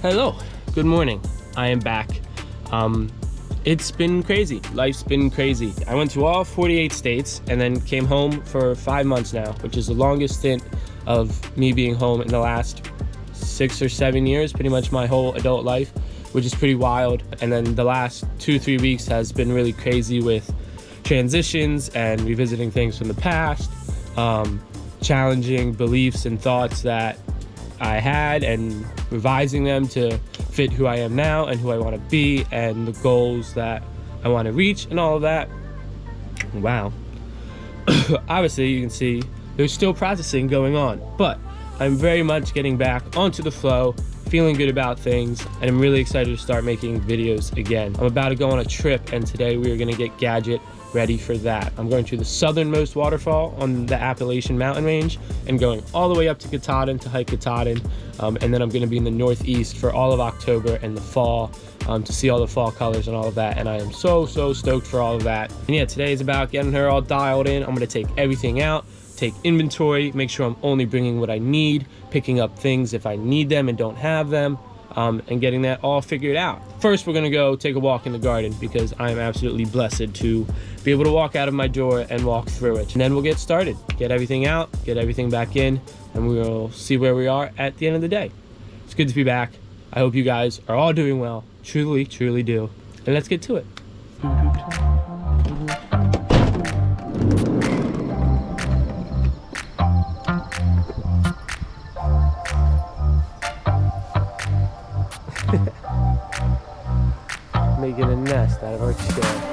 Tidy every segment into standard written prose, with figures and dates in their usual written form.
Hello, good morning. I am back. It's been crazy. Life's been crazy. I went to all 48 states and then came home for 5 months now, which is the longest stint of me being home in the last 6 or 7 years, pretty much my whole adult life, which is pretty wild. And then the last 2-3 weeks has been really crazy with transitions and revisiting things from the past, challenging beliefs and thoughts that I had and revising them to fit who I am now and who I want to be and the goals that I want to reach and all of that. Wow. Obviously you can see there's still processing going on, but I'm very much getting back onto the flow, feeling good about things, and I'm really excited to start making videos again. I'm about to go on a trip, and today we are going to get gadget ready for that. I'm going to the southernmost waterfall on the Appalachian mountain range and going all the way up to Katahdin to hike Katahdin, and then I'm going to be in the northeast for all of October and the fall to see all the fall colors and all of that, and I am so stoked for all of that. And yeah, today is about getting her all dialed in. I'm going to take everything out, take inventory, make sure I'm only bringing what I need, picking up things if I need them and don't have them, and getting that all figured out. First, we're gonna go take a walk in the garden because I am absolutely blessed to be able to walk out of my door and walk through it. And then we'll get started, get everything out, get everything back in, and we'll see where we are at the end of the day. It's good to be back. I hope you guys are all doing well. Truly do. And let's get to it. Making a nest out of our chair.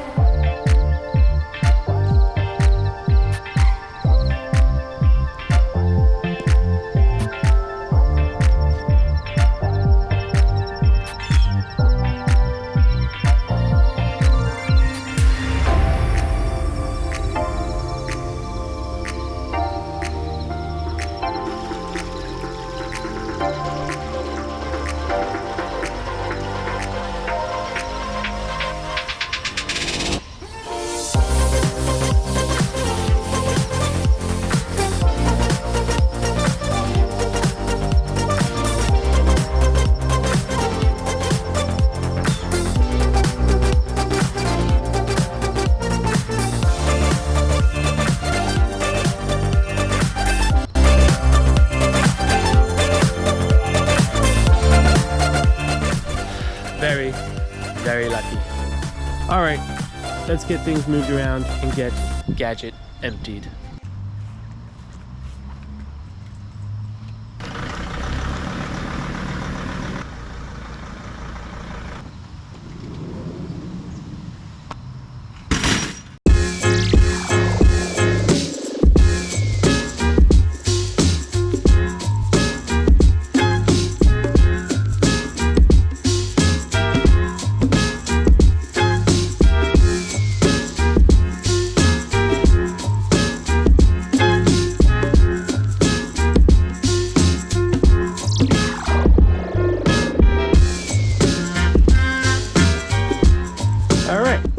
Very lucky. All right, let's get things moved around and get gadget emptied.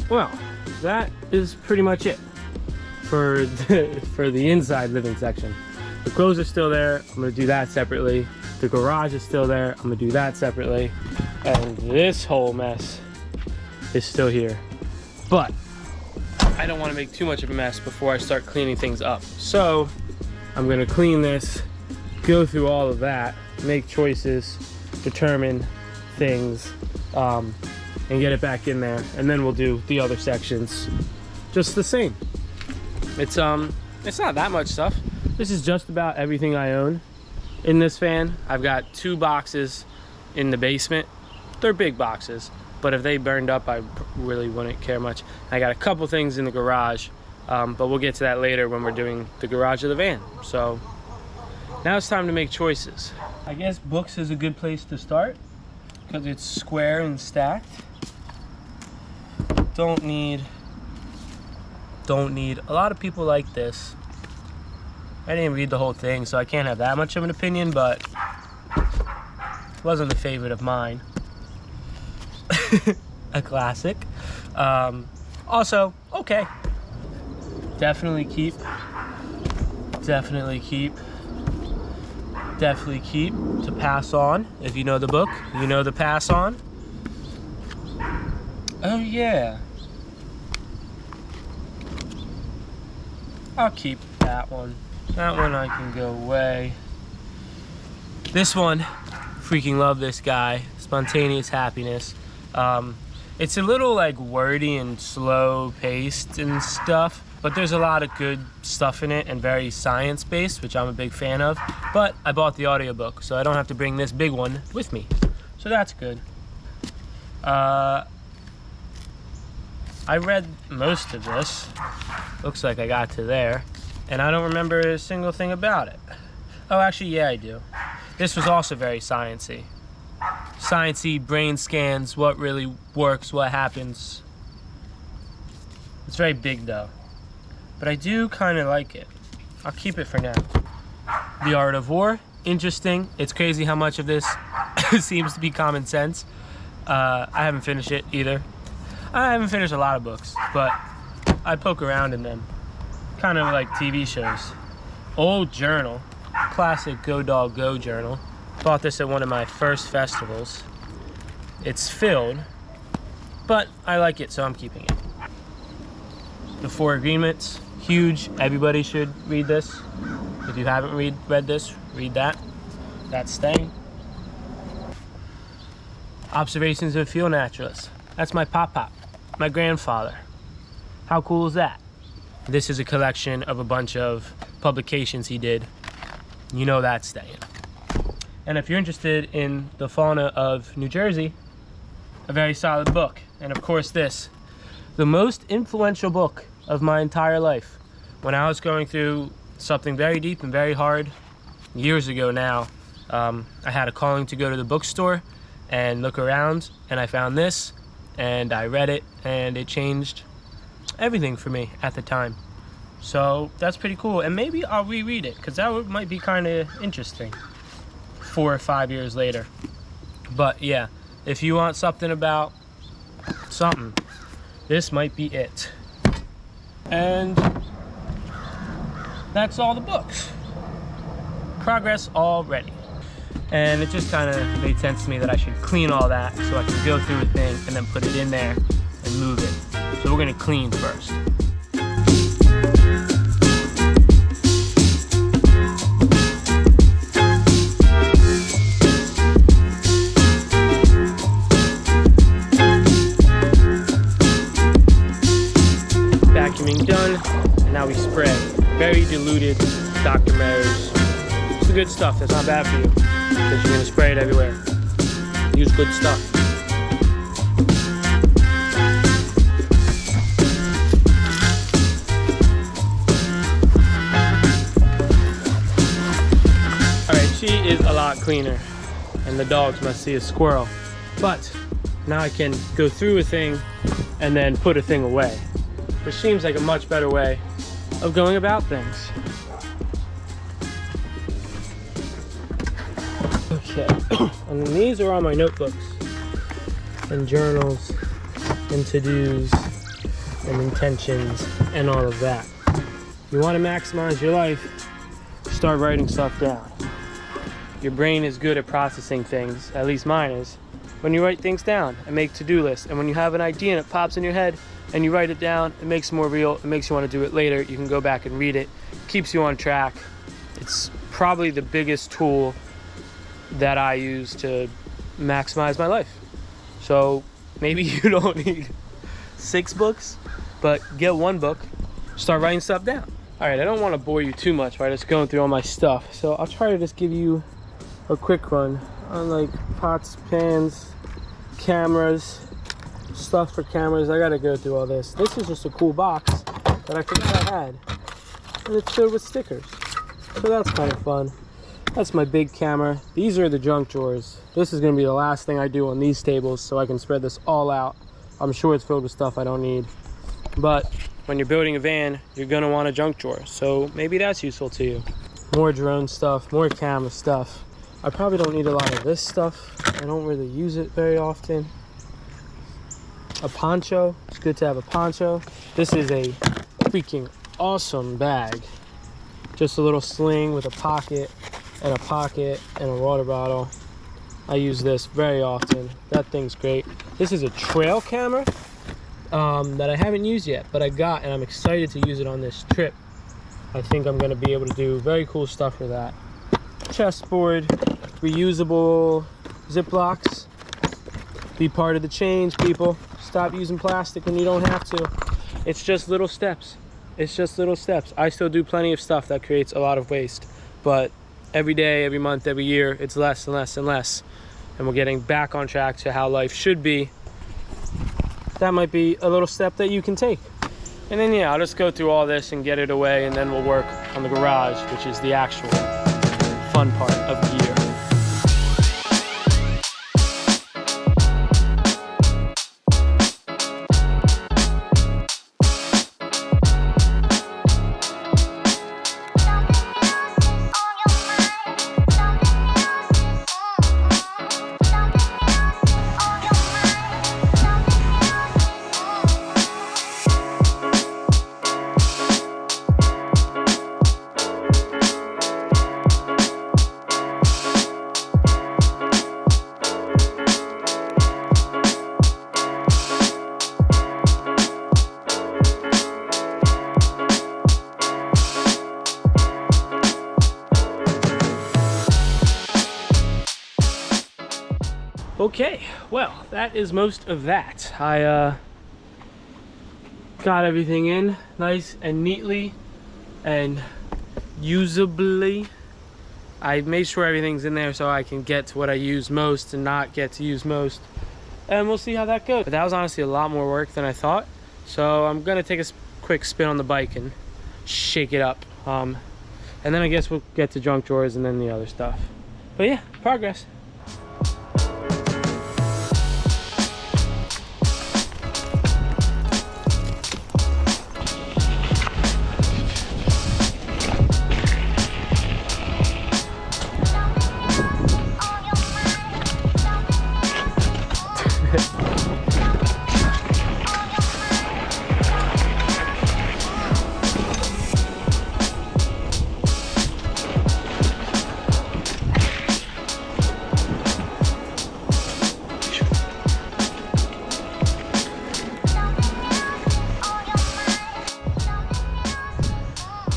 Well, that is pretty much it for the inside living section. The clothes are still there. I'm gonna do that separately. The garage is still there. I'm gonna do that separately. And this whole mess is still here. But I don't wanna make too much of a mess before I start cleaning things up. So I'm gonna clean this, go through all of that, make choices, determine things, and get it back in there, and then we'll do the other sections just the same. It's not that much stuff. This is just about everything I own in this van. I've got 2 boxes in the basement. They're big boxes, but if they burned up, I really wouldn't care much. I got a couple things in the garage, but we'll get to that later when we're doing the garage of the van. So now it's time to make choices. I guess books is a good place to start because it's square and stacked. Don't need a lot of people like this. I didn't read the whole thing, so I can't have that much of an opinion, but it wasn't a favorite of mine. A classic. Also, okay. Definitely keep. definitely keep to pass on. If you know the book, you know the pass on. Oh yeah. I'll keep that one. That one I can go away. This one, freaking love this guy. Spontaneous Happiness. It's a little like wordy and slow paced and stuff, but there's a lot of good stuff in it and very science based, which I'm a big fan of. But I bought the audiobook, so I don't have to bring this big one with me. So that's good. I read most of this. Looks like I got to there. And I don't remember a single thing about it. Oh, actually, yeah, I do. This was also very sciencey. Sciencey, brain scans, what really works, what happens. It's very big though. But I do kind of like it. I'll keep it for now. The Art of War, interesting. It's crazy how much of this seems to be common sense. I haven't finished it either. I haven't finished a lot of books, but I poke around in them. Kind of like TV shows. Old journal, classic Go Dog Go journal. Bought this at one of my first festivals. It's filled, but I like it, so I'm keeping it. The Four Agreements, huge. Everybody should read this. If you haven't read this, read that. That's staying. Observations of a Field Naturalist. That's my pop-pop, my grandfather. How cool is that? This is a collection of a bunch of publications he did. You know that's staying. And if you're interested in the fauna of New Jersey, a very solid book. And of course this, the most influential book of my entire life. When I was going through something very deep and very hard, years ago now, I had a calling to go to the bookstore and look around, and I found this, and I read it, and it changed everything for me at the time. So that's pretty cool, and maybe I'll reread it, because that might be kind of interesting 4 or 5 years later. But yeah, if you want something about something, this might be it. And that's all the books. Progress already. And it just kind of made sense to me that I should clean all that so I can go through a thing and then put it in there and move it. So we're gonna clean first. Vacuuming done, and now we spray. Very diluted Dr. Mary's. It's the good stuff, that's not bad for you, because you're gonna spray it everywhere. Use good stuff. Alright, she is a lot cleaner, and the dogs must see a squirrel. But now I can go through a thing and then put a thing away, which seems like a much better way of going about things. Okay, and then these are all my notebooks and journals and to-dos and intentions and all of that. If you want to maximize your life, start writing stuff down. Your brain is good at processing things, at least mine is, when you write things down and make to-do lists. And when you have an idea and it pops in your head and you write it down, it makes it more real, it makes you want to do it later. You can go back and read it, keeps you on track. It's probably the biggest tool that I use to maximize my life. So maybe you don't need 6 books, but get 1 book, start writing stuff down. All right, I don't want to bore you too much by just going through all my stuff, so I'll try to just give you a quick run on like pots, pans, cameras, stuff for cameras. I gotta go through all this. This is just a cool box that I forgot I had, and it's filled with stickers, so that's kind of fun. That's my big camera. These are the junk drawers. This is gonna be the last thing I do on these tables so I can spread this all out. I'm sure it's filled with stuff I don't need, but when you're building a van, you're gonna want a junk drawer, so maybe that's useful to you. More drone stuff, more camera stuff. I probably don't need a lot of this stuff. I don't really use it very often. A poncho, it's good to have a poncho. This is a freaking awesome bag. Just a little sling with a pocket. and a pocket and a water bottle. I use this very often. That thing's great. This is a trail camera that I haven't used yet, but I got, and I'm excited to use it on this trip. I think I'm gonna be able to do very cool stuff with that. Chessboard, reusable Ziplocs. Be part of the change, people. Stop using plastic when you don't have to. It's just little steps. It's just little steps. I still do plenty of stuff that creates a lot of waste, but every day, every month, every year, it's less and less and less. And we're getting back on track to how life should be. That might be a little step that you can take. And then, yeah, I'll just go through all this and get it away, and then we'll work on the garage, which is the actual fun part of gear. Okay, well, that is most of that. I got everything in nice and neatly and usably. I made sure everything's in there so I can get to what I use most and not get to use most. And we'll see how that goes. But that was honestly a lot more work than I thought. So I'm gonna take a quick spin on the bike and shake it up. And then I guess we'll get to junk drawers and then the other stuff. But yeah, progress.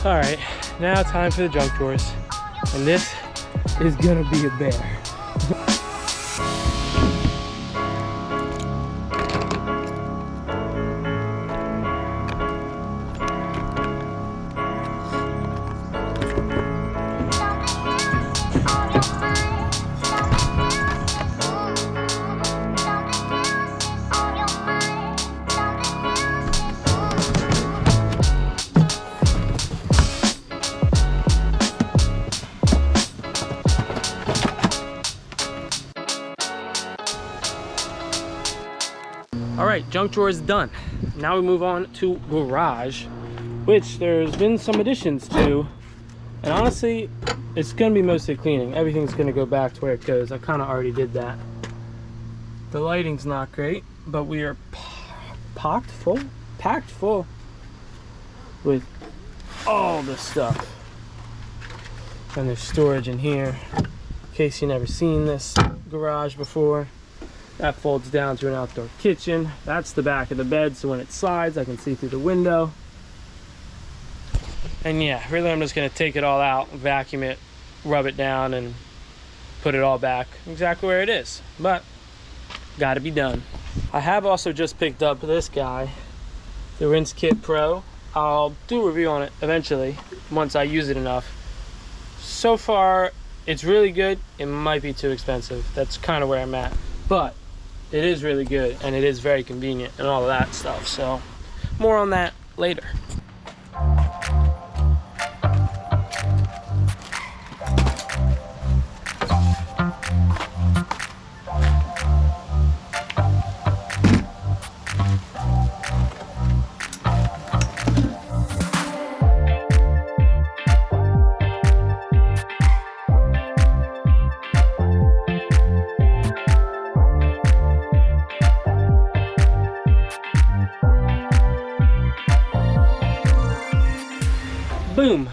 All right, now time for the junk drawers. And this is gonna be a bear. All right, junk drawer is done. Now we move on to garage, which there's been some additions to. And honestly, it's gonna be mostly cleaning. Everything's gonna go back to where it goes. I kind of already did that. The lighting's not great, but we are packed full with all the stuff. And there's storage in here, in case you've never seen this garage before. That folds down to an outdoor kitchen. That's the back of the bed, so when it slides, I can see through the window. And yeah, really I'm just gonna take it all out, vacuum it, rub it down, and put it all back exactly where it is. But, gotta be done. I have also just picked up this guy, the Rinse Kit Pro. I'll do a review on it eventually, once I use it enough. So far, it's really good. It might be too expensive. That's kind of where I'm at. But it is really good, and it is very convenient and all of that stuff. So more on that later. Boom,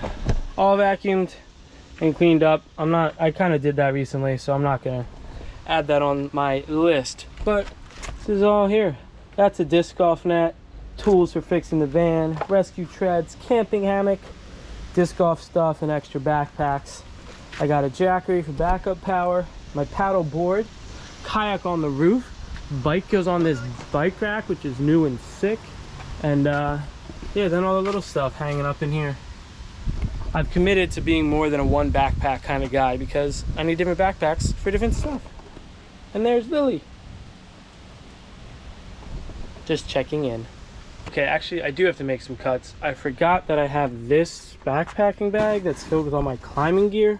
all vacuumed, and cleaned up. I kind of did that recently, so I'm not gonna add that on my list. But this is all here. That's a disc golf net, tools for fixing the van, rescue treads, camping hammock, disc golf stuff, and extra backpacks. I got a jackery for backup power, my paddle board, kayak on the roof, bike goes on this bike rack, which is new and sick, and yeah, then all the little stuff hanging up in here. I've committed to being more than a one backpack kind of guy because I need different backpacks for different stuff. And there's Lily. Just checking in. Okay, actually, I do have to make some cuts. I forgot that I have this backpacking bag that's filled with all my climbing gear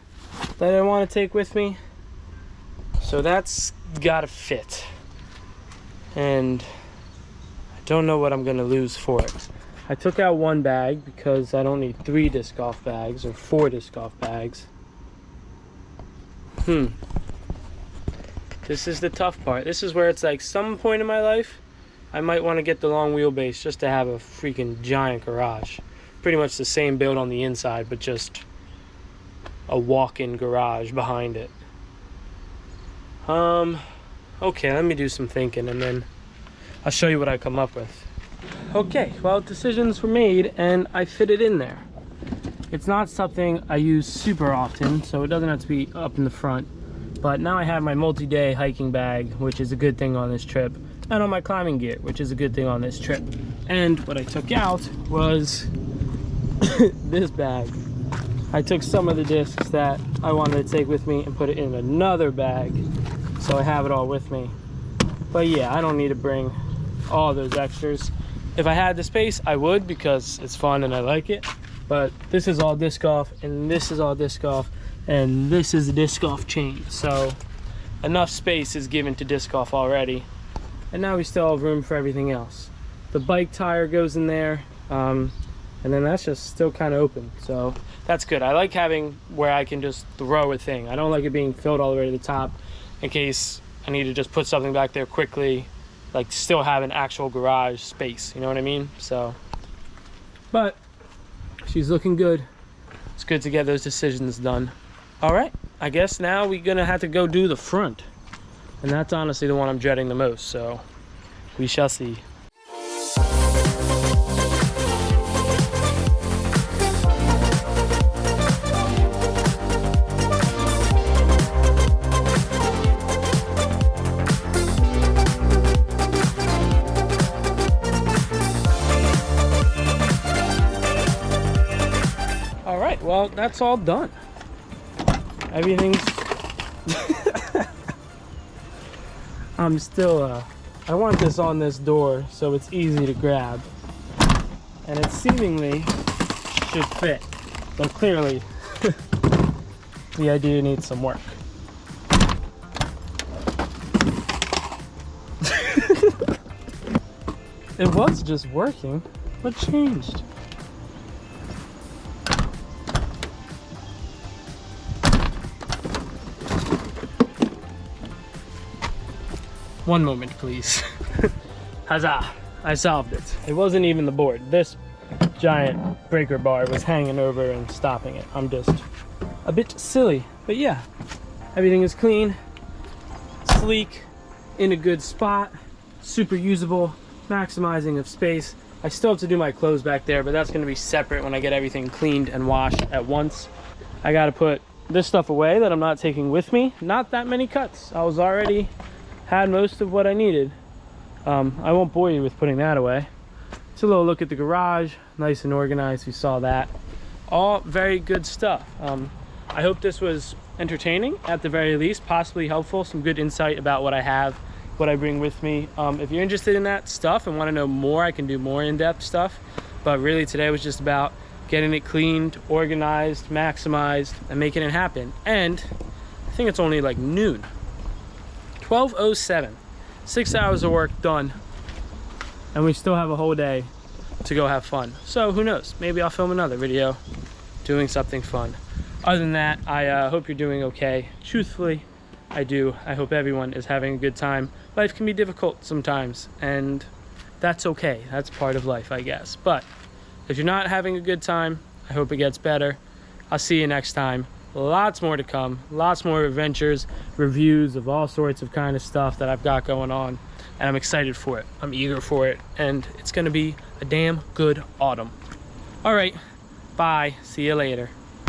that I want to take with me. So that's gotta fit. And I don't know what I'm gonna lose for it. I took out one bag because I don't need 3 disc golf bags or 4 disc golf bags. This is the tough part. This is where it's like some point in my life I might want to get the long wheelbase just to have a freaking giant garage. Pretty much the same build on the inside, but just a walk-in garage behind it. Okay, let me do some thinking and then I'll show you what I come up with. Okay, well, decisions were made and I fit it in there. It's not something I use super often, so it doesn't have to be up in the front. But now I have my multi-day hiking bag, which is a good thing on this trip, and all my climbing gear, which is a good thing on this trip. And what I took out was this bag. I took some of the discs that I wanted to take with me and put it in another bag, so I have it all with me. But yeah, I don't need to bring all those extras. If I had the space, I would, because it's fun and I like it. But this is all disc golf, and this is all disc golf, and this is a disc golf chain. So enough space is given to disc golf already. And now we still have room for everything else. The bike tire goes in there, and then that's just still kind of open. So that's good. I like having where I can just throw a thing. I don't like it being filled all the way to the top in case I need to just put something back there quickly, like still have an actual garage space, you know what I mean? So, but she's looking good. It's good to get those decisions done. All right, I guess now we're gonna have to go do the front. And that's honestly the one I'm dreading the most, so we shall see. All right, well, that's all done. Everything's I'm still I want this on this door so it's easy to grab, and it seemingly should fit, but clearly the idea needs some work. It was just working. What changed? One moment, please. Huzzah! I solved it. It wasn't even the board. This giant breaker bar was hanging over and stopping it. I'm just a bit silly. But yeah, everything is clean, sleek, in a good spot, super usable, maximizing of space. I still have to do my clothes back there, but that's going to be separate when I get everything cleaned and washed at once. I got to put this stuff away that I'm not taking with me. Not that many cuts. I was already had most of what I needed. I won't bore you with putting that away. It's a little look at the garage, nice and organized. We saw that. All very good stuff. I hope this was entertaining at the very least, possibly helpful, some good insight about what I have, what I bring with me. If you're interested in that stuff and want to know more, I can do more in-depth stuff. But really today was just about getting it cleaned, organized, maximized, and making it happen. And I think it's only like noon. 12:07, 6 hours of work done, and we still have a whole day to go have fun. So who knows, maybe I'll film another video doing something fun. Other than that, I hope you're doing okay. Truthfully, I do. I hope everyone is having a good time. Life can be difficult sometimes, and that's okay. That's part of life, I guess. But if you're not having a good time, I hope it gets better. I'll see you next time. lots more to come, lots more adventures, reviews of all sorts of kind of stuff that I've got going on, and I'm excited for it. I'm eager for it, and it's gonna be a damn good autumn. All right, bye, see you later.